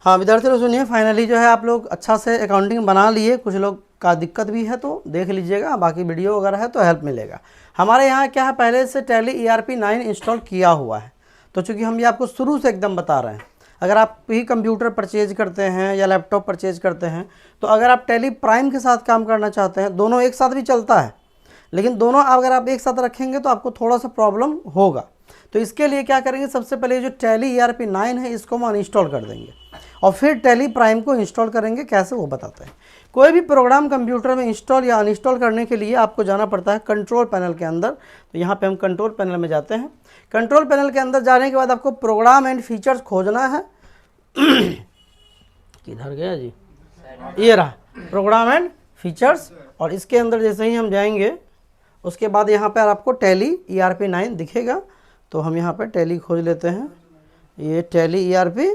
हाँ विद्यार्थी लोग सुनिए, फाइनली जो है आप लोग अच्छा से अकाउंटिंग बना लिए। कुछ लोग का दिक्कत भी है तो देख लीजिएगा, बाकी वीडियो वगैरह है तो हेल्प मिलेगा। हमारे यहाँ क्या है, पहले से टैली ERP 9 इंस्टॉल किया हुआ है। तो चूँकि हम ये आपको शुरू से एकदम बता रहे हैं, अगर आप ही कंप्यूटर परचेज करते हैं या लैपटॉप परचेज करते हैं, तो अगर आप टैली प्राइम के साथ काम करना चाहते हैं, दोनों एक साथ भी चलता है, लेकिन दोनों अगर आप एक साथ रखेंगे तो आपको थोड़ा सा प्रॉब्लम होगा। तो इसके लिए क्या करेंगे, सबसे पहले जो टैली ERP 9 है इसको हम अनइंस्टॉल कर देंगे और फिर टैली प्राइम को इंस्टॉल करेंगे। कैसे वो बताते हैं। कोई भी प्रोग्राम कंप्यूटर में इंस्टॉल या अनइंस्टॉल करने के लिए आपको जाना पड़ता है कंट्रोल पैनल के अंदर। तो यहाँ पे हम कंट्रोल पैनल में जाते हैं। कंट्रोल पैनल के अंदर जाने के बाद आपको प्रोग्राम एंड फीचर्स खोजना है। किधर गया जी, ये रहा प्रोग्राम एंड फीचर्स। और इसके अंदर जैसे ही हम जाएंगे उसके बाद यहाँ पर आपको टैली ERP 9 दिखेगा। तो हम यहाँ पर टैली खोज लेते हैं, ये टैली ERP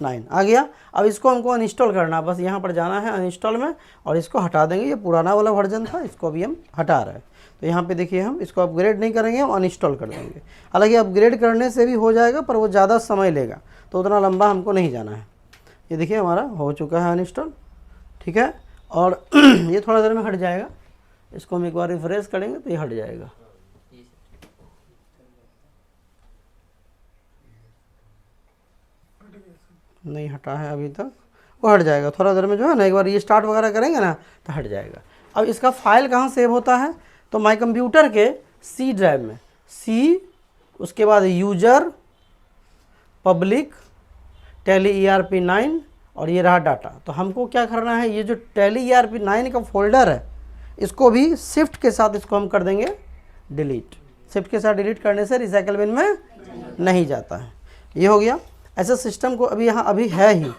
9 आ गया। अब इसको हमको अनइंस्टॉल करना है, बस यहाँ पर जाना है अनइंस्टॉल में और इसको हटा देंगे। ये पुराना वाला वर्जन था, इसको अभी हम हटा रहे हैं। तो यहाँ पे देखिए हम इसको अपग्रेड नहीं करेंगे, हम अनइंस्टॉल कर देंगे। हालांकि अपग्रेड करने से भी हो जाएगा पर वो ज़्यादा समय लेगा, तो उतना लंबा हमको नहीं जाना है। ये देखिए हमारा हो चुका है अनइंस्टॉल, ठीक है। और ये थोड़ा देर में हट जाएगा। इसको हम एक बार रिफ्रेश करेंगे तो ये हट जाएगा। नहीं हटा है अभी तक, वो हट जाएगा थोड़ा देर में। जो है ना, एक बार ये स्टार्ट वगैरह करेंगे ना तो हट जाएगा। अब इसका फाइल कहाँ सेव होता है, तो माई कंप्यूटर के C ड्राइव में, C उसके बाद यूजर पब्लिक टैली ERP 9 और ये रहा डाटा। तो हमको क्या करना है, ये जो टैली ERP 9 का फोल्डर है इसको भी शिफ्ट के साथ इसको हम कर देंगे डिलीट। शिफ्ट के साथ डिलीट करने से रिसाइकल बिन में नहीं जाता है। ये हो गया। ऐसे सिस्टम को अभी यहाँ अभी है ही,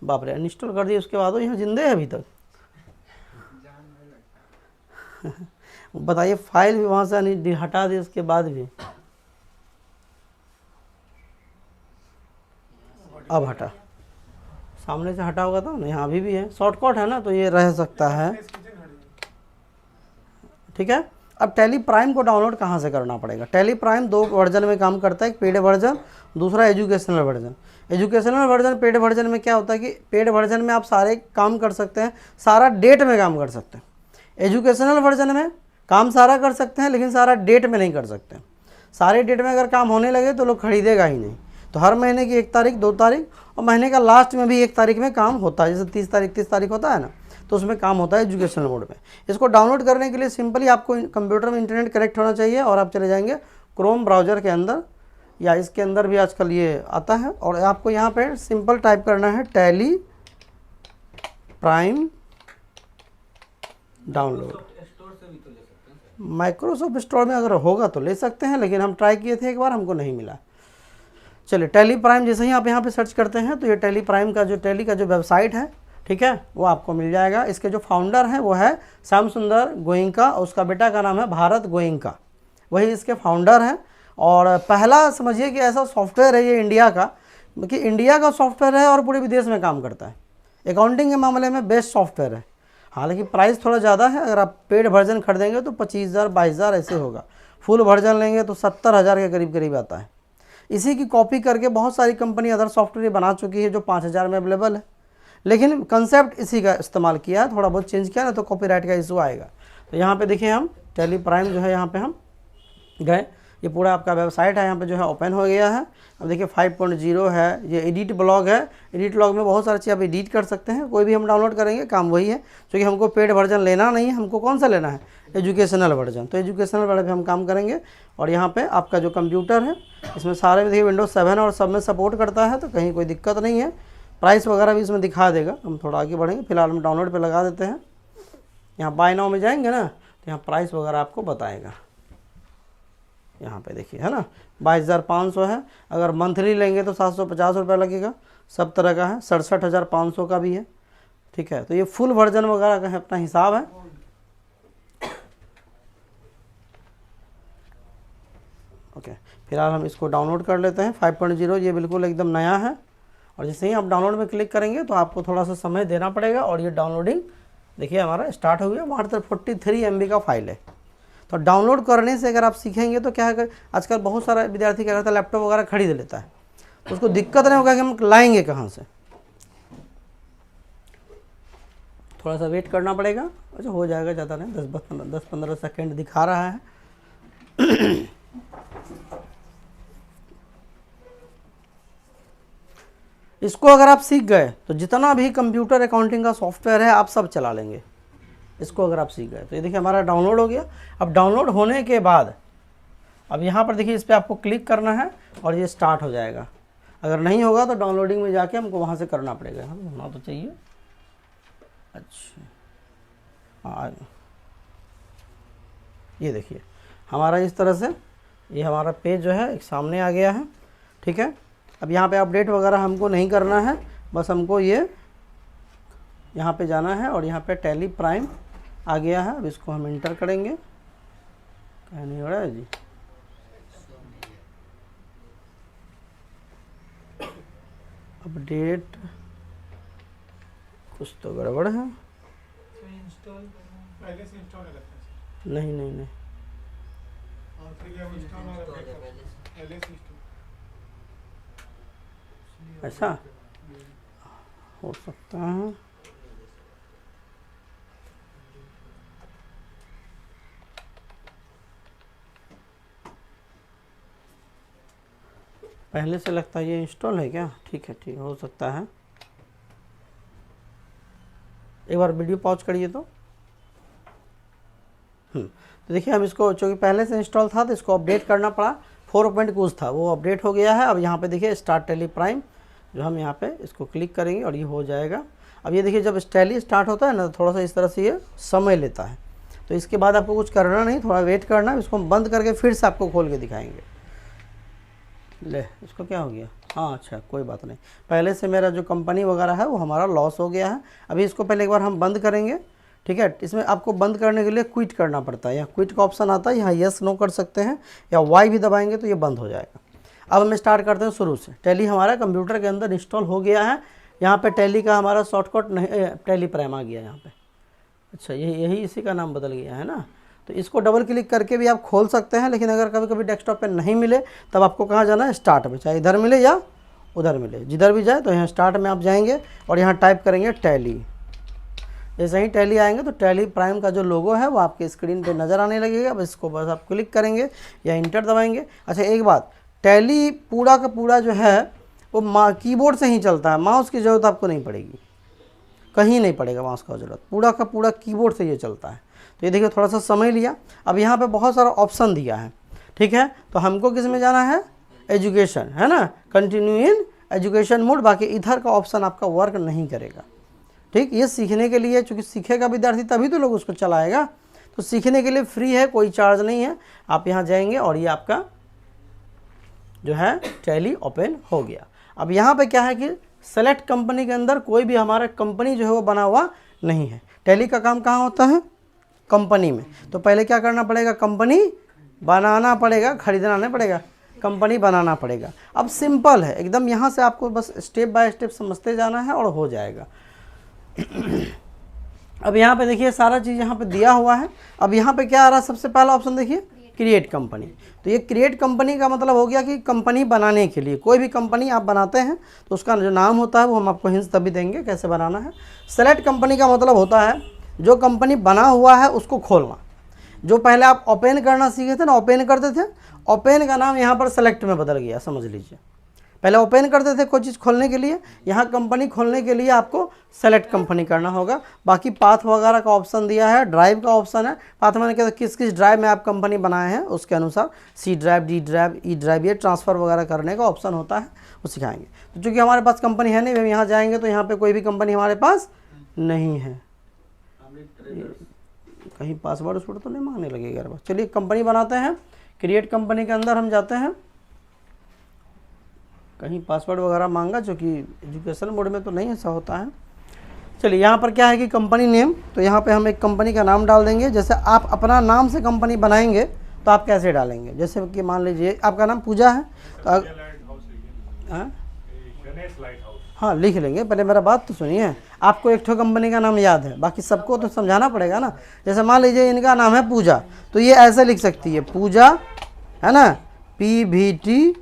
बाप रे अनइंस्टॉल कर दिए उसके बाद वो यहाँ जिंदे है अभी तक। बताइए, फाइल भी वहाँ से हटा दी उसके बाद भी अब हटा, सामने से हटा होगा तो ना, यहाँ अभी भी है। शॉर्टकट है ना तो ये रह सकता है, ठीक है। अब टैली प्राइम को डाउनलोड कहाँ से करना पड़ेगा। टैली प्राइम 2 वर्जन में काम करता है, एक पेड वर्जन, दूसरा educational version. Educational version, paid version में क्या होता है कि पेड वर्जन में आप सारे काम कर सकते हैं, सारा डेट में काम कर सकते हैं। एजुकेशनल वर्जन में काम सारा कर सकते हैं लेकिन सारा डेट में नहीं कर सकते। सारे डेट में अगर काम होने लगे तो लोग खरीदेगा ही नहीं। तो हर महीने की 1 तारीख, 2 तारीख और महीने का लास्ट में भी 1 तारीख में काम होता है। जैसे 30 तारीख होता है ना, तो उसमें काम होता है एजुकेशनल मोड में। इसको डाउनलोड करने के लिए सिंपली आपको कंप्यूटर में इंटरनेट कनेक्ट होना चाहिए और आप चले जाएंगे क्रोम ब्राउज़र के अंदर, या इसके अंदर भी आजकल ये आता है। और आपको यहाँ पे सिंपल टाइप करना है tally prime download. Microsoft store में अगर होगा तो ले सकते हैं, लेकिन हम ट्राई किए थे एक बार, हमको नहीं मिला। चलिए, टैली प्राइम जैसे ही आप यहाँ पे सर्च करते हैं तो ये टैली प्राइम का जो टैली का जो वेबसाइट है, ठीक है, वो आपको मिल जाएगा। इसके जो फाउंडर हैं वो है श्याम सुंदर गोयनका, उसका बेटा का नाम है भारत गोयनका, वही इसके फाउंडर हैं। और पहला समझिए कि ऐसा सॉफ्टवेयर है ये इंडिया का, कि इंडिया का सॉफ्टवेयर है और पूरे विदेश में काम करता है। अकाउंटिंग के मामले में बेस्ट सॉफ्टवेयर है। हालांकि प्राइस थोड़ा ज़्यादा है, अगर आप पेड वर्जन खरीदेंगे तो 25,000 22,000 ऐसे होगा, फुल वर्जन लेंगे तो 70,000 के करीब करीब आता है। इसी की कॉपी करके बहुत सारी कंपनी अदर सॉफ्टवेयर बना चुकी है जो 5,000 में अवेलेबल है, लेकिन कंसेप्ट इसी का इस्तेमाल किया है, थोड़ा बहुत चेंज किया ना तो कॉपीराइट का इशू आएगा। तो यहाँ पे देखिए हम टैली प्राइम जो है यहाँ पे हम गए, ये पूरा आपका वेबसाइट है यहाँ पे जो है ओपन हो गया है। अब देखिए 5.0 है, ये एडिट ब्लॉग है। एडिट ब्लॉग में बहुत सारी चीज़ आप एडिट कर सकते हैं, कोई भी हम डाउनलोड करेंगे काम वही है, क्योंकि हमको पेड वर्जन लेना नहीं है, हमको कौन सा लेना है, एजुकेशनल वर्जन। तो एजुकेशनल वर्जन पे हम काम करेंगे। और यहाँ पे आपका जो कंप्यूटर है इसमें सारे में देखिए विंडोज 7 और सब में सपोर्ट करता है, तो कहीं कोई दिक्कत नहीं है। प्राइस वगैरह भी इसमें दिखा देगा। हम थोड़ा आगे बढ़ेंगे, फिलहाल हम डाउनलोड पर लगा देते हैं। यहाँ बाय नाउ में जाएंगे ना तो यहाँ प्राइस वगैरह आपको बताएगा। यहाँ पे देखिए है ना 22,500 है, अगर मंथली लेंगे तो 750 रुपये लगेगा, सब तरह का है। 67,500 का भी है, ठीक है। तो ये फुल वर्जन वगैरह का है, अपना हिसाब है। ओके, फिलहाल हम इसको डाउनलोड कर लेते हैं। 5.0 ये बिल्कुल एकदम नया है, और जैसे ही आप डाउनलोड में क्लिक करेंगे तो आपको थोड़ा सा समय देना पड़ेगा। और ये डाउनलोडिंग देखिए हमारा स्टार्ट हो गया। मात्र 43 MB का फाइल है। तो डाउनलोड करने से अगर आप सीखेंगे तो क्या है, आजकल बहुत सारा विद्यार्थी क्या करता है, लैपटॉप वगैरह खरीद लेता है, उसको दिक्कत नहीं होगा कि हम लाएंगे कहाँ से। थोड़ा सा वेट करना पड़ेगा। अच्छा हो जाएगा, ज़्यादा नहीं, 10-15 सेकेंड दिखा रहा है। इसको अगर आप सीख गए तो जितना भी कंप्यूटर अकाउंटिंग का सॉफ्टवेयर है आप सब चला लेंगे इसको, अगर आप सीख गए तो। ये देखिए हमारा डाउनलोड हो गया। अब डाउनलोड होने के बाद अब यहाँ पर देखिए इस पर आपको क्लिक करना है और ये स्टार्ट हो जाएगा। अगर नहीं होगा तो डाउनलोडिंग में जाके हमको वहाँ से करना पड़ेगा, होना तो चाहिए। अच्छा हाँ, ये देखिए हमारा इस तरह से ये हमारा पेज जो है एक सामने आ गया है। ठीक है, अब यहाँ पे अपडेट वगैरह हमको नहीं करना है, बस हमको ये यहाँ पे जाना है और यहाँ पे टैली प्राइम आ गया है। अब इसको हम इंटर करेंगे, कहीं नहीं हो रहा है जी। अपडेट कुछ तो गड़बड़ है। पहले से इंस्टॉल है नहीं नहीं नहीं, ऐसा हो सकता है। पहले से लगता है ये इंस्टॉल है क्या? ठीक है, ठीक हो सकता है। एक बार वीडियो पॉज करिए तो। तो देखिए हम इसको, चूँकि पहले से इंस्टॉल था तो इसको अपडेट करना पड़ा। 4 पॉइंट कुछ था वो अपडेट हो गया है। अब यहाँ पे देखिए स्टार्ट टैली प्राइम, जो हम यहाँ पे इसको क्लिक करेंगे और ये हो जाएगा। अब ये देखिए जब टैली स्टार्ट होता है ना तो थोड़ा सा इस तरह से ये समय लेता है, तो इसके बाद आपको कुछ करना नहीं, थोड़ा वेट करना है। इसको हम बंद करके फिर से आपको खोल के दिखाएंगे। ले इसको क्या हो गया? हाँ अच्छा कोई बात नहीं, पहले से मेरा जो कंपनी वगैरह है वो हमारा लॉस हो गया है। अभी इसको पहले एक बार हम बंद करेंगे। ठीक है, इसमें आपको बंद करने के लिए क्विट करना पड़ता है। यहाँ क्विट का ऑप्शन आता है, यहाँ यस नो कर सकते हैं या वाई भी दबाएंगे तो ये बंद हो जाएगा। अब हम स्टार्ट करते हैं शुरू से। टैली हमारा कंप्यूटर के अंदर इंस्टॉल हो गया है। यहाँ पे टैली का हमारा शॉर्टकट नहीं, टैली प्राइम आ गया यहाँ पे। अच्छा यही इसी का नाम बदल गया है ना। तो इसको डबल क्लिक करके भी आप खोल सकते हैं, लेकिन अगर कभी कभी डेस्कटॉप पे नहीं मिले तब आपको कहाँ जाना है? स्टार्ट में, चाहे इधर मिले या उधर मिले, जिधर भी जाए तो यहाँ स्टार्ट में आप जाएंगे और यहाँ टाइप करेंगे टैली। जैसे ही टैली आएंगे तो टैली प्राइम का जो लोगो है वो आपके स्क्रीन पे नज़र आने लगेगा। अब इसको बस आप क्लिक करेंगे या इंटर दबाएंगे। अच्छा एक बात, टैली पूरा का पूरा जो है वो कीबोर्ड से ही चलता है, माउस की ज़रूरत आपको नहीं पड़ेगी, कहीं नहीं पड़ेगा माउस का ज़रूरत, पूरा का पूरा कीबोर्ड से ये चलता है। तो ये देखिए थोड़ा सा समय लिया। अब यहाँ पे बहुत सारा ऑप्शन दिया है। ठीक है, तो हमको किस में जाना है? एजुकेशन, है ना, कंटिन्यू इन एजुकेशन मोड। बाकी इधर का ऑप्शन आपका वर्क नहीं करेगा। ठीक, ये सीखने के लिए, चूँकि सीखेगा विद्यार्थी तभी तो लोग उसको चलाएगा। तो सीखने के लिए फ्री है, कोई चार्ज नहीं है। आप यहाँ जाएंगे और ये आपका जो है टैली ओपन हो गया। अब यहाँ पे क्या है कि सेलेक्ट कंपनी के अंदर कोई भी हमारा कंपनी जो है वो बना हुआ नहीं है। टैली का काम कहाँ होता है? कंपनी में। तो पहले क्या करना पड़ेगा? कंपनी बनाना पड़ेगा, खरीदना नहीं पड़ेगा, कंपनी बनाना पड़ेगा। अब सिंपल है एकदम, यहाँ से आपको बस स्टेप बाय स्टेप समझते जाना है और हो जाएगा। अब यहाँ पे देखिए सारा चीज़ यहाँ पे दिया हुआ है। अब यहाँ पे क्या आ रहा है? सबसे पहला ऑप्शन देखिए क्रिएट कंपनी। तो ये क्रिएट कंपनी का मतलब हो गया कि कंपनी बनाने के लिए, कोई भी कंपनी आप बनाते हैं तो उसका जो नाम होता है वो हम आपको हिंट्स तभी देंगे कैसे बनाना है। सेलेक्ट कंपनी का मतलब होता है जो कंपनी बना हुआ है उसको खोलना। जो पहले आप ओपन करना सीखे थे ना, ओपन करते थे, ओपन का नाम यहाँ पर सेलेक्ट में बदल गया, समझ लीजिए। पहले ओपन करते थे कोई चीज़ खोलने के लिए, यहाँ कंपनी खोलने के लिए आपको सेलेक्ट कंपनी करना होगा। बाकी पाथ वगैरह का ऑप्शन दिया है, ड्राइव का ऑप्शन है। पाथ मैंने कहता किस किस ड्राइव में आप कंपनी बनाए हैं उसके अनुसार C drive, D drive, E drive, ये ट्रांसफ़र वगैरह करने का ऑप्शन होता है, वो सिखाएंगे। तो चूँकि हमारे पास कंपनी है नहीं, हम यहाँ जाएंगे तो यहाँ पर कोई भी कंपनी हमारे पास नहीं है। कहीं पासवर्ड उसवर्ड तो नहीं मांगने लगेगा यार। चलिए कंपनी बनाते हैं। क्रिएट कंपनी के अंदर हम जाते हैं, कहीं पासवर्ड वगैरह मांगा, जो कि एजुकेशन मोड में तो नहीं ऐसा होता है। चलिए यहाँ पर क्या है कि कंपनी नेम, तो यहाँ पे हम एक कंपनी का नाम डाल देंगे। जैसे आप अपना नाम से कंपनी बनाएंगे तो आप कैसे डालेंगे? जैसे कि मान लीजिए आपका नाम पूजा है तो हाँ लिख लेंगे। पहले मेरा बात तो सुनिए, आपको एक ठो कंपनी का नाम याद है, बाकी सबको तो समझाना पड़ेगा ना। जैसे मान लीजिए इनका नाम है पूजा, तो ये ऐसे लिख सकती है पूजा, है ना, PVT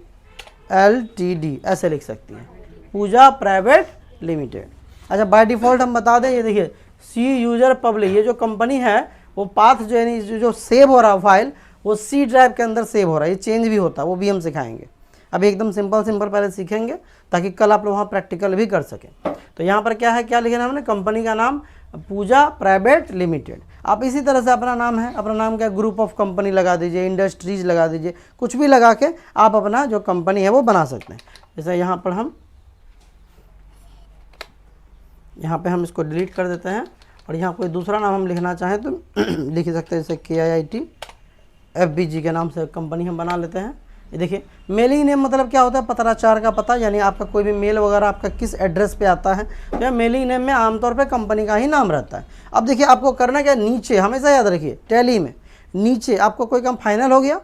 LTD ऐसे लिख सकती हैं, पूजा प्राइवेट लिमिटेड। अच्छा बाय डिफ़ॉल्ट हम बता दें, ये देखिए सी यूजर पब्लिक, ये जो कंपनी है वो पाथ जो यानी जो सेव हो रहा है फाइल वो सी ड्राइव के अंदर सेव हो रहा है, ये चेंज भी होता है, वो भी हम सिखाएंगे। अभी एकदम सिंपल पहले सीखेंगे ताकि कल आप लोग वहाँ प्रैक्टिकल भी कर सकें। तो यहाँ पर क्या है, क्या लिखना है हमने, कंपनी का नाम पूजा प्राइवेट लिमिटेड। आप इसी तरह से अपना नाम है, अपना नाम क्या, ग्रुप ऑफ कंपनी लगा दीजिए, इंडस्ट्रीज लगा दीजिए, कुछ भी लगा के आप अपना जो कंपनी है वो बना सकते हैं। जैसे यहाँ पे हम इसको डिलीट कर देते हैं और यहाँ कोई दूसरा नाम हम लिखना चाहें तो लिख सकते हैं, जैसे KIIT FBG के नाम से कंपनी हम बना लेते हैं। ये देखिए मेलिंग नेम मतलब क्या होता है, पत्राचार का पता, यानी आपका कोई भी मेल वगैरह आपका किस एड्रेस पे आता है, तो मेलिंग नेम में आमतौर पे कंपनी का ही नाम रहता है। अब देखिए आपको करना क्या, नीचे हमेशा याद रखिए टैली में नीचे आपको कोई काम फाइनल हो गया,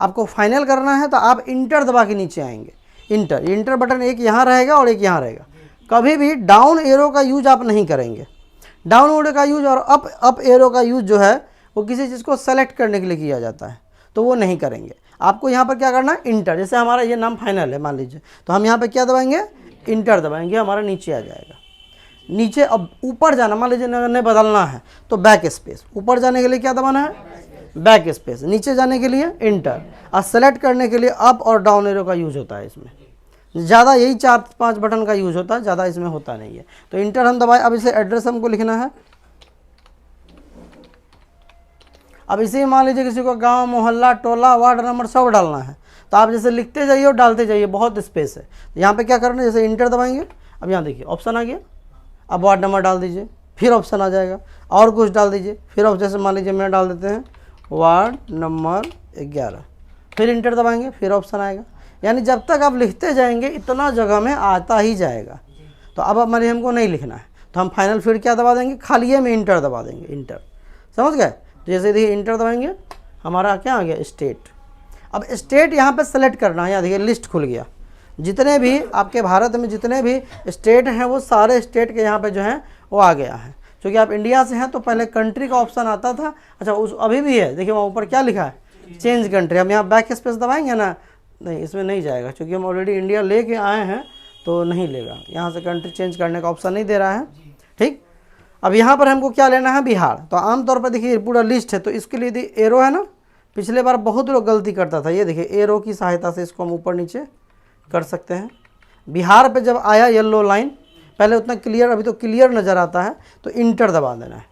आपको फाइनल करना है तो आप इंटर दबा के नीचे आएंगे। इंटर बटन एक यहाँ रहेगा और एक यहाँ रहेगा। कभी भी डाउन एरो का यूज आप नहीं करेंगे। डाउन एरो का यूज और अप एरो का यूज जो है वो किसी चीज़ को सेलेक्ट करने के लिए किया जाता है, तो वो नहीं करेंगे। आपको यहाँ पर क्या करना है, इंटर, जैसे हमारा ये नाम फाइनल है मान लीजिए, तो हम यहाँ पे क्या दबाएंगे, इंटर दबाएंगे, हमारा नीचे आ जाएगा। नीचे अब ऊपर जाना, मान लीजिए ने बदलना है तो बैक स्पेस, ऊपर जाने के लिए क्या दबाना है, बैक स्पेस, नीचे जाने के लिए इंटर, और सेलेक्ट करने के लिए अप और डाउन एरो का यूज होता है। इसमें ज़्यादा यही 4-5 बटन का यूज होता है, ज़्यादा इसमें होता नहीं है। तो इंटर हम दबाए। अब इसे एड्रेस हमको लिखना है। अब इसे मान लीजिए किसी को गांव, मोहल्ला, टोला, वार्ड नंबर सब डालना है, तो आप जैसे लिखते जाइए और डालते जाइए, बहुत स्पेस है। यहाँ पे क्या करना है, जैसे इंटर दबाएंगे, अब यहाँ देखिए ऑप्शन आ गया, अब वार्ड नंबर डाल दीजिए, फिर ऑप्शन आ जाएगा, और कुछ डाल दीजिए, फिर जैसे मान लीजिए मैं डाल देते हैं वार्ड नंबर 11, फिर इंटर दबाएंगे, फिर ऑप्शन आएगा। यानी जब तक आप लिखते जाएंगे इतना जगह में आता ही जाएगा। तो अब हमारे हमको नहीं लिखना है, तो हम फाइनल फिर क्या दबा देंगे, खाली में इंटर दबा देंगे, इंटर, समझ गए। तो जैसे देखिए इंटर दबाएंगे, हमारा क्या आ गया, स्टेट। अब स्टेट यहाँ पे सेलेक्ट करना है, यहाँ देखिए लिस्ट खुल गया, जितने भी आपके भारत में जितने भी स्टेट हैं वो सारे स्टेट के यहाँ पे जो हैं वो आ गया है। क्योंकि आप इंडिया से हैं तो पहले कंट्री का ऑप्शन आता था, अच्छा उस अभी भी है, देखिए वहाँ ऊपर क्या लिखा है, चेंज कंट्री। हम यहाँ बैक स्पेस दबाएंगे ना, नहीं इसमें नहीं जाएगा, क्योंकि हम ऑलरेडी इंडिया लेके आए हैं तो नहीं लेगा, यहाँ से कंट्री चेंज करने का ऑप्शन नहीं दे रहा है। ठीक, अब यहाँ पर हमको क्या लेना है, बिहार। तो आमतौर पर देखिए पूरा लिस्ट है, तो इसके लिए यदि एरो है ना, पिछले बार बहुत लोग गलती करता था, ये देखिए एरो की सहायता से इसको हम ऊपर नीचे कर सकते हैं। बिहार पे जब आया येलो लाइन, पहले उतना क्लियर, अभी तो क्लियर नज़र आता है, तो इंटर दबा देना है,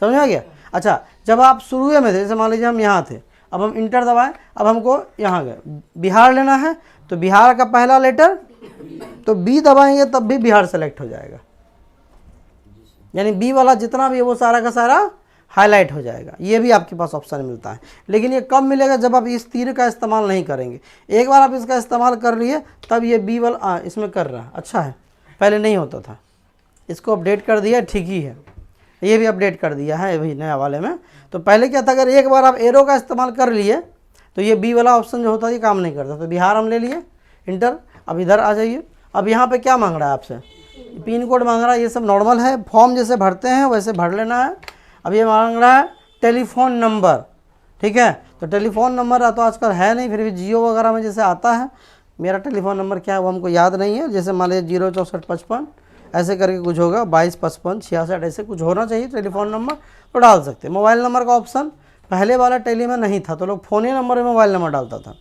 समझ आ गया। अच्छा जब आप शुरू में थे, जैसे मान लीजिए हम यहाँ थे, अब हम इंटर दबाएं, अब हमको यहाँ गए बिहार लेना है, तो बिहार का पहला लेटर, तो बी दबाएंगे तब भी बिहार सेलेक्ट हो जाएगा, यानी बी वाला जितना भी है वो सारा का सारा हाईलाइट हो जाएगा। ये भी आपके पास ऑप्शन मिलता है, लेकिन ये कब मिलेगा, जब आप इस तीर का इस्तेमाल नहीं करेंगे। एक बार आप इसका इस्तेमाल कर लिए तब ये बी वाला इसमें कर रहा, अच्छा है, पहले नहीं होता था, इसको अपडेट कर दिया, ठीक ही है, ये भी अपडेट कर दिया है अभी नया वाले में। तो पहले क्या था, अगर एक बार आप एरो का इस्तेमाल कर लिए तो ये बी वाला ऑप्शन जो होता है ये काम नहीं करता। तो बिहार हम ले लिए, इंटर। अब इधर आ जाइए, अब यहाँ पे क्या मांग रहा है आपसे, पिन कोड मांग रहा है, ये सब नॉर्मल है, फॉर्म जैसे भरते हैं वैसे भर लेना है। अब ये मांग रहा है टेलीफोन नंबर, ठीक है, तो टेलीफोन नंबर तो आजकल है नहीं, फिर भी जियो वगैरह में जैसे आता है। मेरा टेलीफोन नंबर क्या है वो हमको याद नहीं है, जैसे मान लीजिए 06455 ऐसे करके कुछ होगा, 225566 ऐसे कुछ होना चाहिए टेलीफोन नंबर, तो डाल सकते हैं। मोबाइल नंबर का ऑप्शन पहले वाला टेली में नहीं था, तो लोग फ़ोन ही नंबर में मोबाइल नंबर डालता था,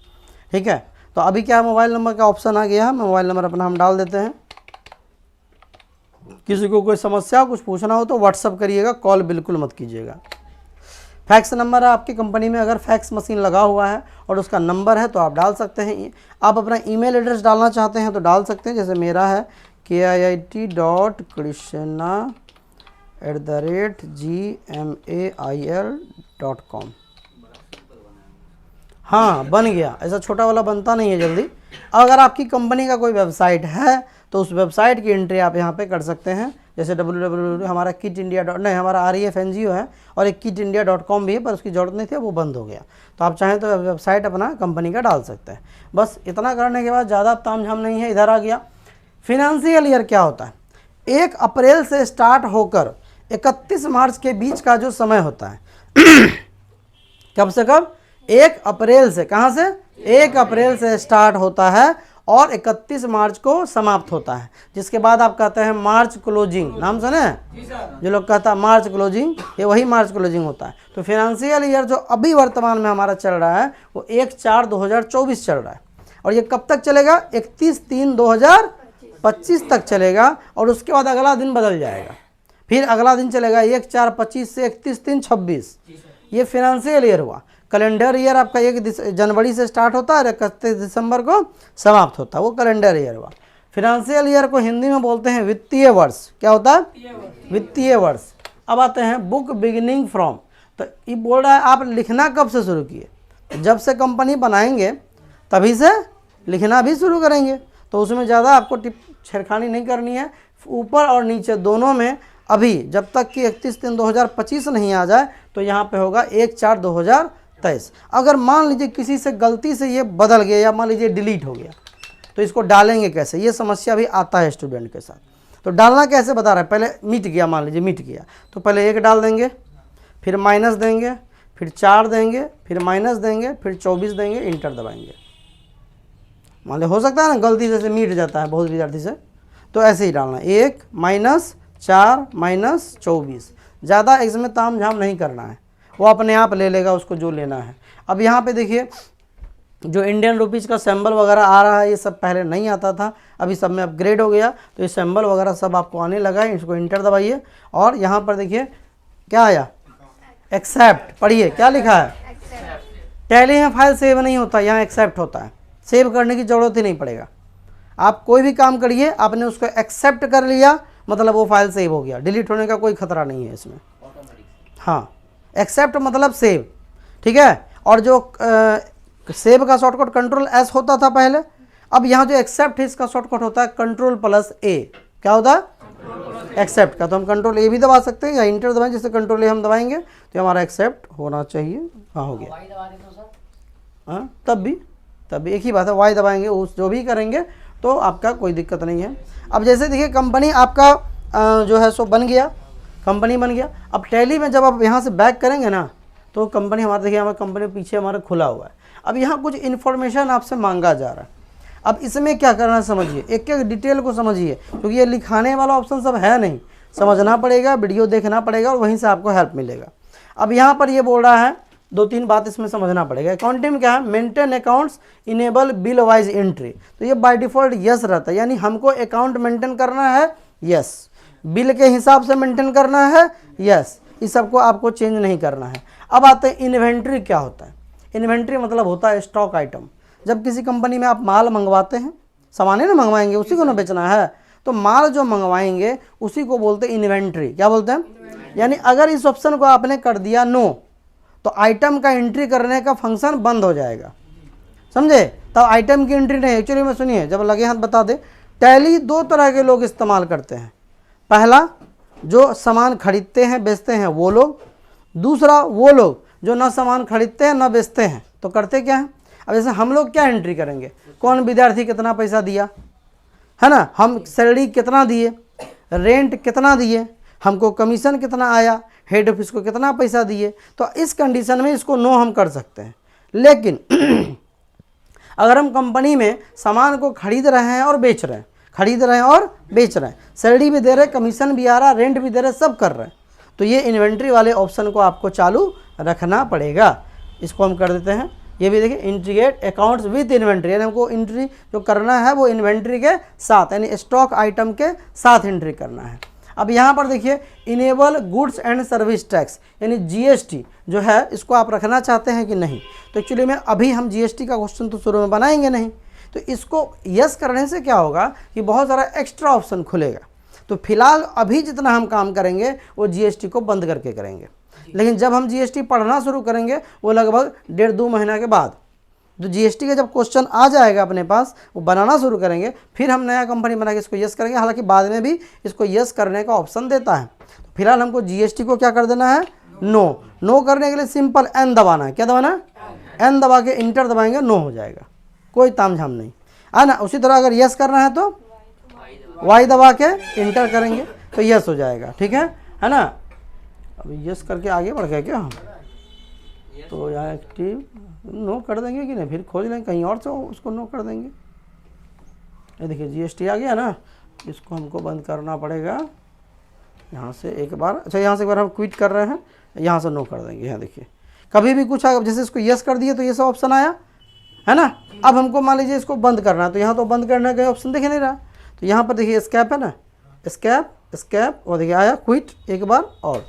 ठीक है। तो अभी क्या मोबाइल नंबर का ऑप्शन आ गया है, मोबाइल नंबर अपना हम डाल देते हैं। किसी को कोई समस्या कुछ पूछना हो तो व्हाट्सअप करिएगा, कॉल बिल्कुल मत कीजिएगा। फैक्स नंबर है आपकी कंपनी में, अगर फैक्स मशीन लगा हुआ है और उसका नंबर है तो आप डाल सकते हैं। आप अपना ईमेल एड्रेस डालना चाहते हैं तो डाल सकते हैं, जैसे मेरा है kiit.krishna@gmail.com। हाँ बन गया, ऐसा छोटा वाला बनता नहीं है जल्दी। अगर आपकी कंपनी का कोई वेबसाइट है तो उस वेबसाइट की एंट्री आप यहाँ पे कर सकते हैं, जैसे www हमारा किट इंडिया नहीं, हमारा REF NGO है और एक kitindia.com भी है, पर उसकी ज़रूरत नहीं थी, वो बंद हो गया। तो आप चाहें तो वेबसाइट अपना कंपनी का डाल सकते हैं। बस इतना करने के बाद ज़्यादा तामझाम नहीं है। इधर आ गया, फिनेंशियल ईयर क्या होता है, 1 अप्रैल से स्टार्ट होकर 31 मार्च के बीच का जो समय होता है कब से कब, 1 अप्रैल से, कहाँ से, 1 अप्रैल से स्टार्ट होता है और 31 मार्च को समाप्त होता है, जिसके बाद आप कहते हैं मार्च क्लोजिंग। नाम सुने जो लोग कहता है मार्च क्लोजिंग, ये वही मार्च क्लोजिंग होता है। तो फाइनेंशियल ईयर जो अभी वर्तमान में हमारा चल रहा है वो 1/4/2024 चल रहा है, और ये कब तक चलेगा? 31/3/2025 तक चलेगा, और उसके बाद अगला दिन बदल जाएगा, फिर अगला दिन चलेगा 1/4/25 से 31/3/26। ये फाइनेंशियल ईयर हुआ। कैलेंडर ईयर आपका 1 जनवरी से स्टार्ट होता है और 31 दिसंबर को समाप्त होता है, वो कैलेंडर ईयर हुआ। फाइनेंशियल ईयर को हिंदी में बोलते हैं वित्तीय वर्ष। क्या होता है? वित्तीय वर्ष। अब आते हैं बुक बिगिनिंग फ्रॉम। तो ये बोल रहा है आप लिखना कब से शुरू किए? जब से कंपनी बनाएंगे तभी से लिखना भी शुरू करेंगे, तो उसमें ज़्यादा आपको छेड़खानी नहीं करनी है। ऊपर और नीचे दोनों में अभी जब तक कि 31/3/2025 नहीं आ जाए तो यहाँ पे होगा 1/4/2023। अगर मान लीजिए किसी से गलती से ये बदल गया या मान लीजिए डिलीट हो गया, तो इसको डालेंगे कैसे? ये समस्या भी आता है स्टूडेंट के साथ। तो डालना कैसे बता रहा है, पहले मिट गया, मान लीजिए मिट गया तो पहले 1 डाल देंगे, फिर माइनस देंगे, फिर 4 देंगे, फिर माइनस देंगे, फिर 24 देंगे, इंटर दबाएंगे। मान लीजिए हो सकता है ना गलती से मिट जाता है बहुत विद्यार्थी से, तो ऐसे ही डालना 1 - 4 - 24। ज़्यादा इसमें ताम झाम नहीं करना है, वो अपने आप ले लेगा उसको जो लेना है। अब यहाँ पे देखिए जो इंडियन रुपीज़ का सिंबल वगैरह आ रहा है, ये सब पहले नहीं आता था, अभी सब में अपग्रेड हो गया, तो ये सिंबल वगैरह सब आपको आने लगा है। इसको इंटर दबाइए और यहाँ पर देखिए क्या आया, एक्सेप्ट। पढ़िए क्या लिखा है, टैली में फाइल सेव नहीं होता, यहाँ एक्सेप्ट होता है। सेव करने की ज़रूरत ही नहीं पड़ेगा, आप कोई भी काम करिए, आपने उसको एक्सेप्ट कर लिया मतलब वो फाइल सेव हो गया, डिलीट होने का कोई खतरा नहीं है इसमें। हाँ, एक्सेप्ट मतलब सेव, ठीक है। और जो सेव का शॉर्टकट Ctrl+S होता था पहले, अब यहाँ जो एक्सेप्ट है इसका शॉर्टकट होता है Ctrl+A। क्या होता है? एक्सेप्ट का। तो हम Ctrl+A भी दबा सकते हैं या इंटर दबाएं, जैसे Ctrl+A हम दबाएंगे तो हमारा एक्सेप्ट होना चाहिए। हाँ हो गया। हाँ तब भी एक ही बात है, वाई दबाएंगे उस जो भी करेंगे तो आपका कोई दिक्कत नहीं है। अब जैसे देखिए कंपनी आपका जो है सो बन गया, कंपनी बन गया। अब टैली में जब आप यहाँ से बैक करेंगे ना तो कंपनी हमारा देखिए, हमारा कंपनी पीछे हमारा खुला हुआ है। अब यहाँ कुछ इन्फॉर्मेशन आपसे मांगा जा रहा है, अब इसमें क्या करना है समझिए, एक एक डिटेल को समझिए, क्योंकि ये लिखाने वाला ऑप्शन सब है नहीं, समझना पड़ेगा, वीडियो देखना पड़ेगा और वहीं से आपको हेल्प मिलेगा। अब यहाँ पर ये बोल रहा है 2-3 बात इसमें समझना पड़ेगा। अकाउंटिंग में क्या है, maintain accounts, enable bill wise entry. तो ये बाय डिफ़ॉल्ट यस रहता है, यानी हमको अकाउंट मेंटेन करना है, यस। बिल के हिसाब से मेंटेन करना है, यस। इस सबको आपको चेंज नहीं करना है। अब आते हैं इन्वेंट्री। क्या होता है इन्वेंट्री? मतलब होता है स्टॉक आइटम। जब किसी कंपनी में आप माल मंगवाते हैं, सामान ना मंगवाएंगे, उसी को ना बेचना है, तो माल जो मंगवाएंगे उसी को बोलते हैं इन्वेंट्री। क्या बोलते हैं? यानी अगर इस ऑप्शन को आपने कर दिया नो, तो आइटम का एंट्री करने का फंक्शन बंद हो जाएगा, समझे? तब आइटम की एंट्री नहीं। एक्चुअली में सुनिए, जब लगे हाथ बता दे, टैली 2 तरह के लोग इस्तेमाल करते हैं। पहला, जो सामान खरीदते हैं बेचते हैं वो लोग। दूसरा, वो लोग जो ना सामान खरीदते हैं ना बेचते हैं, तो करते क्या है? अब जैसे हम लोग क्या एंट्री करेंगे, कौन विद्यार्थी कितना पैसा दिया, है ना, हम सैलरी कितना दिए, रेंट कितना दिए, हमको कमीशन कितना आया, हेड ऑफिस को कितना पैसा दिए। तो इस कंडीशन में इसको नो हम कर सकते हैं। लेकिन अगर हम कंपनी में सामान को खरीद रहे हैं और बेच रहे हैं, खरीद रहे हैं और बेच रहे हैं, सैलरी भी दे रहे हैं, कमीशन भी आ रहा है, रेंट भी दे रहे हैं, सब कर रहे हैं, तो ये इन्वेंट्री वाले ऑप्शन को आपको चालू रखना पड़ेगा। इसको हम कर देते हैं। ये भी देखिए, इंटीग्रेट अकाउंट्स विद इन्वेंट्री, यानी हमको एंट्री जो करना है वो इन्वेंट्री के साथ, यानी स्टॉक आइटम के साथ एंट्री करना है। अब यहाँ पर देखिए, enable goods and service tax, यानी जीएसटी जो है, इसको आप रखना चाहते हैं कि नहीं? तो एक्चुअली में अभी हम जीएसटी का क्वेश्चन तो शुरू में बनाएंगे नहीं, तो इसको यस करने से क्या होगा कि बहुत सारा एक्स्ट्रा ऑप्शन खुलेगा। तो फिलहाल अभी जितना हम काम करेंगे वो जीएसटी को बंद करके करेंगे, लेकिन जब हम जीएसटी पढ़ना शुरू करेंगे वो लगभग 1.5-2 महीना के बाद, तो जीएसटी का जब क्वेश्चन आ जाएगा अपने पास, वो बनाना शुरू करेंगे, फिर हम नया कंपनी बना के इसको यस करेंगे। हालांकि बाद में भी इसको यस करने का ऑप्शन देता है। तो फिलहाल हमको जीएसटी को क्या कर देना है, नो। नो करने के लिए सिंपल एन दबाना है। क्या दबाना है? एन दबा के इंटर दबाएंगे, नो हो जाएगा, कोई तामझाम नहीं, है ना। उसी तरह अगर यस करना है तो वाई दबा के इंटर करेंगे तो यस हो जाएगा, ठीक है ना। अब यस करके आगे बढ़ गए क्या हम, तो यहाँ एक्टिव नो कर देंगे कि नहीं, फिर खोज लेंगे कहीं और से उसको नो कर देंगे। ये देखिए GST आ गया ना, इसको हमको बंद करना पड़ेगा यहाँ से एक बार। अच्छा यहाँ से एक बार हम क्विट कर रहे हैं, यहाँ से नो कर देंगे। यहाँ देखिए कभी भी कुछ आएगा, जैसे इसको यस कर दिए तो ये सब ऑप्शन आया है ना। अब हमको मान लीजिए इसको बंद करना है, तो यहाँ तो बंद करने का ऑप्शन दिख नहीं रहा, तो यहाँ पर देखिए स्कैप है ना, स्कैप स्कैप, और देखिए आया क्विट एक बार, और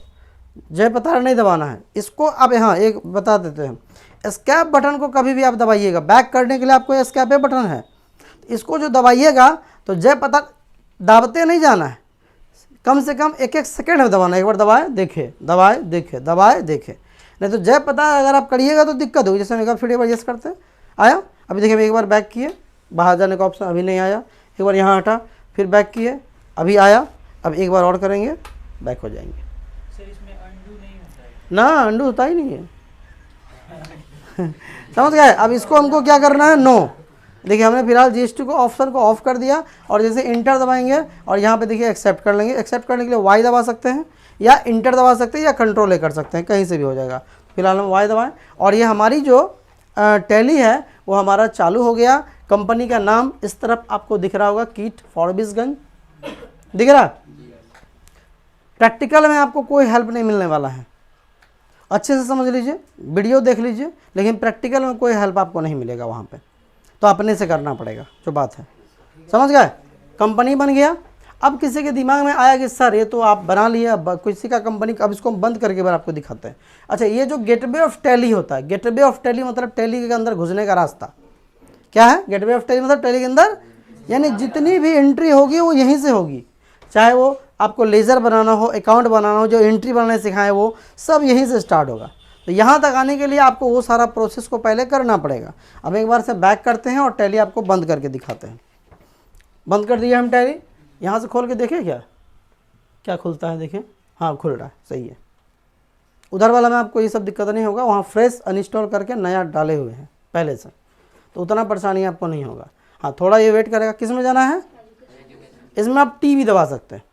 जय पतारा नहीं दबाना है इसको। अब यहाँ एक बता देते हैं, स्कैप बटन को कभी भी आप दबाइएगा, बैक करने के लिए आपको स्कैप बटन है, इसको जो दबाइएगा तो जय पतारा दाबते नहीं जाना है, कम से कम 1-1 सेकेंड में दबाना। एक बार दबाए देखे, दबाए देखे, दबाए देखे, नहीं तो जय पता अगर आप करिएगा तो दिक्कत होगी। जैसे हम एक बार फिर एक बार यस करते हैं, आया। अभी देखिए एक बार बैक किए, बाहर जाने का ऑप्शन अभी नहीं आया, एक बार यहाँ हटा, फिर बैक किए, अभी आया। अब एक बार और करेंगे, बैक हो जाएंगे। सर इसमें अंडू नहीं होता है ना, अंडू होता ही नहीं है समझ गए। अब इसको हमको क्या करना है, नो। देखिए हमने फिलहाल GST को ऑप्शन को ऑफ कर दिया, और जैसे इंटर दबाएंगे और यहाँ पे देखिए एक्सेप्ट कर लेंगे। एक्सेप्ट करने के लिए Y दबा सकते हैं, या इंटर दबा सकते हैं, या कंट्रोल ए कर सकते हैं, कहीं से भी हो जाएगा। फिलहाल हम Y दबाएं, और ये हमारी जो टैली है वो हमारा चालू हो गया। कंपनी का नाम इस तरफ आपको दिख रहा होगा, कीट फॉरबिसगंज, दिख रहा। प्रैक्टिकल में आपको कोई हेल्प नहीं मिलने वाला है, अच्छे से समझ लीजिए, वीडियो देख लीजिए, लेकिन प्रैक्टिकल में कोई हेल्प आपको नहीं मिलेगा वहाँ पे, तो अपने से करना पड़ेगा जो बात है। समझ गए। कंपनी बन गया। अब किसी के दिमाग में आया कि सर ये तो आप बना लिए, अब किसी का कंपनी, अब इसको हम बंद करके बार आपको दिखाते हैं। अच्छा, ये जो गेटवे ऑफ टैली होता है, गेटवे ऑफ टैली मतलब टैली के अंदर घुसने का रास्ता क्या है। गेटवे ऑफ टैली मतलब टैली के अंदर, यानी जितनी भी एंट्री होगी वो यहीं से होगी, चाहे वो आपको लेज़र बनाना हो, अकाउंट बनाना हो, जो एंट्री बनाने सिखाएं वो सब यहीं से स्टार्ट होगा। तो यहाँ तक आने के लिए आपको वो सारा प्रोसेस को पहले करना पड़ेगा। अब एक बार से बैक करते हैं और टैली आपको बंद करके दिखाते हैं। बंद कर दिया हम टैली, यहाँ से खोल के देखें क्या क्या खुलता है, देखें, हाँ खुल रहा है, सही है। उधर वाला में आपको ये सब दिक्कत नहीं होगा, वहाँ फ्रेश अनइंस्टॉल करके नया डाले हुए हैं पहले से, तो उतना परेशानी आपको नहीं होगा। हाँ थोड़ा ये वेट करेगा। किस में जाना है, इसमें आप टी भी दबा सकते हैं।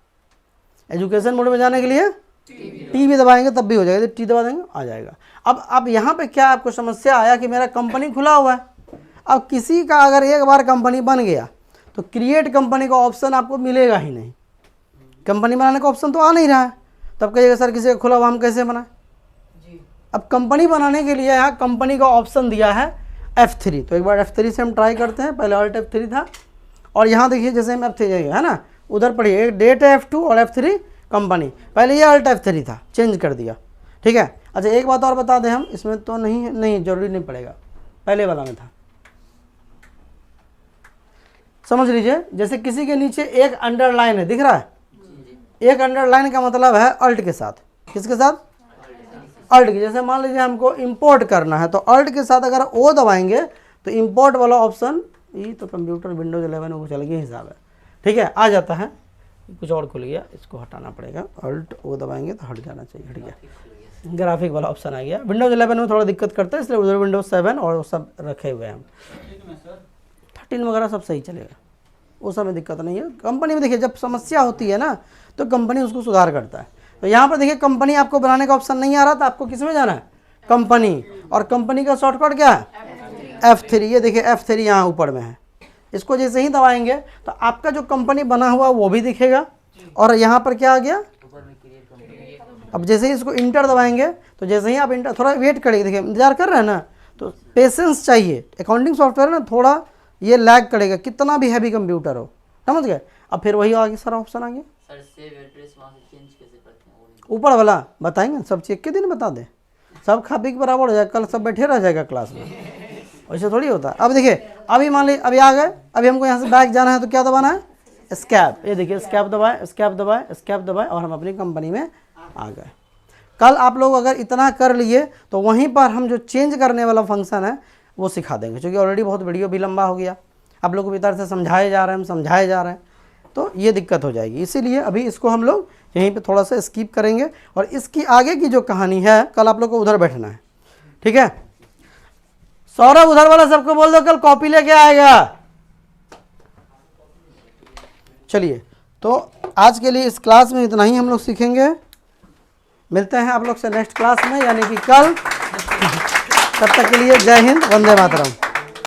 एजुकेशन मोड में जाने के लिए टी भी दबाएंगे तब भी हो जाएगा, टी दबा देंगे आ जाएगा। अब यहाँ पे क्या आपको समस्या आया कि मेरा कंपनी खुला हुआ है। अब किसी का अगर एक बार कंपनी बन गया तो क्रिएट कंपनी का ऑप्शन आपको मिलेगा ही नहीं, कंपनी बनाने का ऑप्शन तो आ नहीं रहा है। तब कहिएगा सर किसी का खुला हुआ हम कैसे बनाएं जी। अब कंपनी बनाने के लिए यहाँ कंपनी का ऑप्शन दिया है F3, तो एक बार F3 से हम ट्राई करते हैं। पहले ऑल्ट F3 था, और यहाँ देखिए जैसे हम F3 है ना, उधर पढ़िए एक डेट है F2 और F3 कंपनी, पहले ये अल्ट F3 था, चेंज कर दिया, ठीक है। अच्छा एक बात और बता दें हम, इसमें तो नहीं जरूरी नहीं पड़ेगा, पहले वाला में था। समझ लीजिए, जैसे किसी के नीचे एक अंडरलाइन है, दिख रहा है, एक अंडरलाइन का मतलब है अल्ट के साथ, किसके साथ, अल्ट के। जैसे मान लीजिए हमको इंपोर्ट करना है, तो अल्ट के साथ अगर ओ दबाएंगे तो इंपोर्ट वाला ऑप्शन, ये तो कंप्यूटर विंडोज 11 को चल गया हिसाब है, ठीक है, आ जाता है। कुछ और खुल गया, इसको हटाना पड़ेगा, अल्ट ओ दबाएंगे तो हट जाना चाहिए, हट गया, ग्राफिक वाला ऑप्शन आ गया। विंडोज 11 में थोड़ा दिक्कत करता है, इसलिए उधर विंडोज 7 और सब रखे हुए हैं हम। 13 वगैरह सब सही चलेगा, उस समय दिक्कत नहीं है। कंपनी में देखिए जब समस्या होती है ना तो कंपनी उसको सुधार करता है। तो यहाँ पर देखिए कंपनी आपको बनाने का ऑप्शन नहीं आ रहा, तो आपको किस में जाना है, कंपनी, और कंपनी का शॉर्टकट क्या है, F3। ये देखिए F3 यहाँ ऊपर में है, इसको जैसे ही दबाएंगे तो आपका जो कंपनी बना हुआ वो भी दिखेगा, और यहाँ पर क्या आ गया, अब जैसे ही इसको इंटर दबाएंगे तो जैसे ही आप इंटर, थोड़ा वेट करेंगे, देखिए इंतजार कर रहे हैं ना, तो पेशेंस चाहिए। अकाउंटिंग सॉफ्टवेयर ना थोड़ा ये लैग करेगा, कितना भी हैवी कंप्यूटर हो, समझ गए। अब फिर वही आगे सारा ऑप्शन आ गया। सर सेव एड्रेस वहाँ से चेंज कैसे करते हैं वो भी? ऊपर वाला बताएंगे, सब चेक के दिन बता दें, सब खा पी के बराबर हो जाएगा, कल सब बैठे रह जाएगा क्लास में, वैसे थोड़ी होता है। अब देखिए अभी मान लीजिए अभी आ गए, अभी हमको यहाँ से बैक जाना है, तो क्या दबाना है, स्कैप। ये देखिए स्कैप दबाए, स्कैप दबाए, स्कैप दबाए, और हम अपनी कंपनी में आ गए। कल आप लोग अगर इतना कर लिए तो वहीं पर हम जो चेंज करने वाला फंक्शन है वो सिखा देंगे, क्योंकि ऑलरेडी बहुत वीडियो भी लंबा हो गया, आप लोग को भीतर से समझाए जा रहे हैं, हम समझाए जा रहे हैं, तो ये दिक्कत हो जाएगी। इसीलिए अभी इसको हम लोग यहीं पे थोड़ा सा स्किप करेंगे, और इसकी आगे की जो कहानी है कल आप लोग को उधर बैठना है, ठीक है। सौरभ उधर वाला सबको बोल दो कल कॉपी लेके आएगा। चलिए, तो आज के लिए इस क्लास में इतना ही हम लोग सीखेंगे। मिलते हैं आप लोग से नेक्स्ट क्लास में, यानी कि कल। तब तक के लिए जय हिंद, वंदे मातरम।